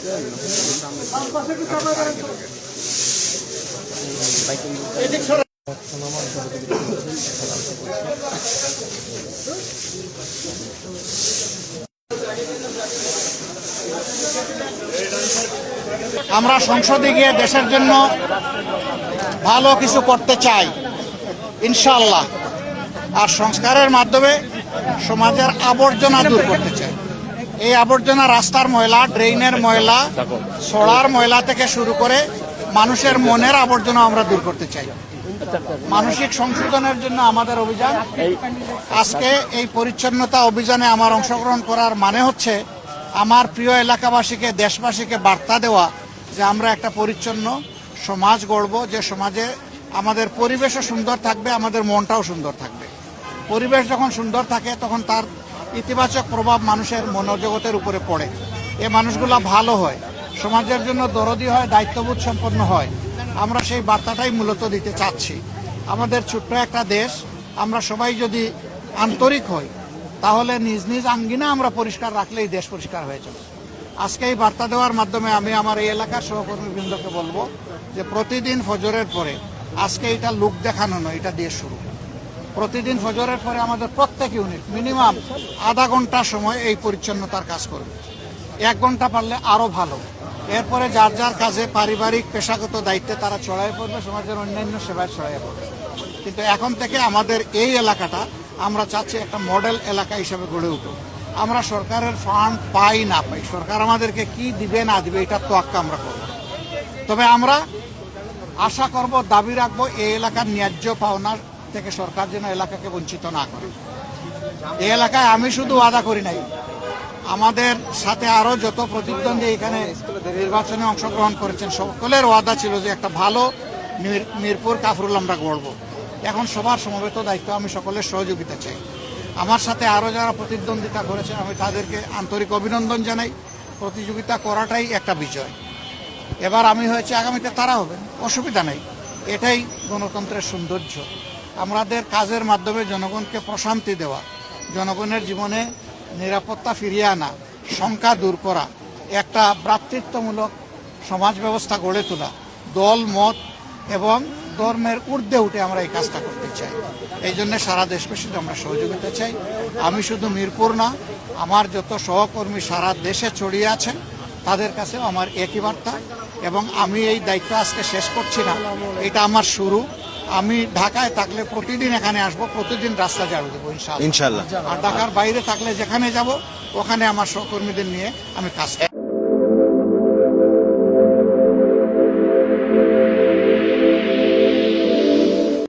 আমরা সংসদে গিয়ে দেশের জন্য ভালো কিছু করতে চাই ইনশাআল্লাহ। আর সংস্কারের মাধ্যমে সমাজের আবর্জনা দূর করতে চাই। এই আবর্জনা রাস্তার ময়লা, ড্রেইনের ময়লা, ছড়ার ময়লা থেকে শুরু করে মানুষের মনের আবর্জনা আমরা দূর করতে চাই। মানসিক সংশোধনের জন্য আমাদের অভিযান। আজকে এই পরিচ্ছন্নতা অভিযানে আমার অংশগ্রহণ করার মানে হচ্ছে আমার প্রিয় এলাকাবাসীকে, দেশবাসীকে বার্তা দেওয়া যে আমরা একটা পরিচ্ছন্ন সমাজ গড়ব, যে সমাজে আমাদের পরিবেশও সুন্দর থাকবে, আমাদের মনটাও সুন্দর থাকবে। পরিবেশ যখন সুন্দর থাকে তখন তার ইতিবাচক প্রভাব মানুষের মনোজগতের উপরে পড়ে। এই মানুষগুলো ভালো হয়, সমাজের জন্য দরদি হয়, দায়িত্ববোধ সম্পন্ন হয়। আমরা সেই বার্তাটাই মূলত দিতে চাচ্ছি। আমাদের ছোট্ট একটা দেশ, আমরা সবাই যদি আন্তরিক হই তাহলে নিজ নিজ আঙ্গিনা আমরা পরিষ্কার রাখলেই দেশ পরিষ্কার হয়ে যাবে। আজকে এই বার্তা দেওয়ার মাধ্যমে আমি আমার এই এলাকার সহকর্মীবৃন্দকে বলবো যে প্রতিদিন ফজরের পরে, আজকে এটা লোক দেখানো নয়, এটা দিয়ে শুরু। প্রতিদিন ফজরের পরে আমাদের প্রত্যেক ইউনিট মিনিমাম আধা ঘন্টা সময় এই পরিচ্ছন্নতার কাজ করবে। 1 ঘন্টা পারলে আরো ভালো। এরপরে যার যার কাজে, পারিবারিক পেশাগত দায়িত্বে তারা ছড়াইয়ে পড়বে, সমাজের অন্যান্য সেবায় ছড়াইয়ে পড়বে। কিন্তু এখন থেকে আমাদের এই এলাকাটা আমরা চাচ্ছি একটা মডেল এলাকা হিসেবে গড়ে উঠুক। আমরা সরকারের ফান্ড পাই না পাই, সরকার আমাদেরকে কি দিবে না দিবে এটার তোয়াক্কা আমরা করব। তবে আমরা আশা করব, দাবি রাখবো, এই এলাকার ন্যায্য পাওনা থেকে সরকার যেন এলাকাকে বঞ্চিত না করে। এই এলাকায় আমি শুধু ওয়াদা করি নাই, আমাদের সাথে আরো যত প্রতিদ্বন্দ্বী এখানে নির্বাচনে অংশগ্রহণ করেছেন সকলের ওয়াদা ছিল যে একটা ভালো মিরপুর কাফরুল আমরা গড়ব। এখন সবার সমবেত দায়িত্ব, আমি সকলের সহযোগিতা চাই। আমার সাথে আরো যারা প্রতিদ্বন্দ্বিতা করেছেন আমি তাদেরকে আন্তরিক অভিনন্দন জানাই। প্রতিযোগিতা করাটাই একটা বিজয়। এবার আমি হয়েছে, আগামীতে তারা হবেন, অসুবিধা নেই। এটাই গণতন্ত্রের সৌন্দর্য। আমাদের কাজের মাধ্যমে জনগণকে প্রশান্তি দেওয়া, জনগণের জীবনে নিরাপত্তা ফিরিয়ে আনা, শঙ্কা দূর করা, একটা ভ্রাতৃত্বমূলক সমাজ ব্যবস্থা গড়ে তোলা, দল মত এবং ধর্মের ঊর্ধ্বে উঠে আমরা এই কাজটা করতে চাই। এই জন্য সারা দেশবাসীতে আমরা সহযোগিতা চাই। আমি শুধু মিরপুর না, আমার যত সহকর্মী সারা দেশে ছড়িয়ে আছেন তাদের কাছেও আমার একই বার্তা। এবং আমি এই দায়িত্ব আজকে শেষ করছি না, এটা আমার শুরু। আমি ঢাকায় থাকলে প্রতিদিন এখানে আসবো, প্রতিদিন রাস্তা ঝাড়ু দেবো ইনশাআল্লাহ। আর ঢাকার বাইরে থাকলে যেখানে যাব ওখানে আমার সহকর্মীদের নিয়ে আমি কাজ করব।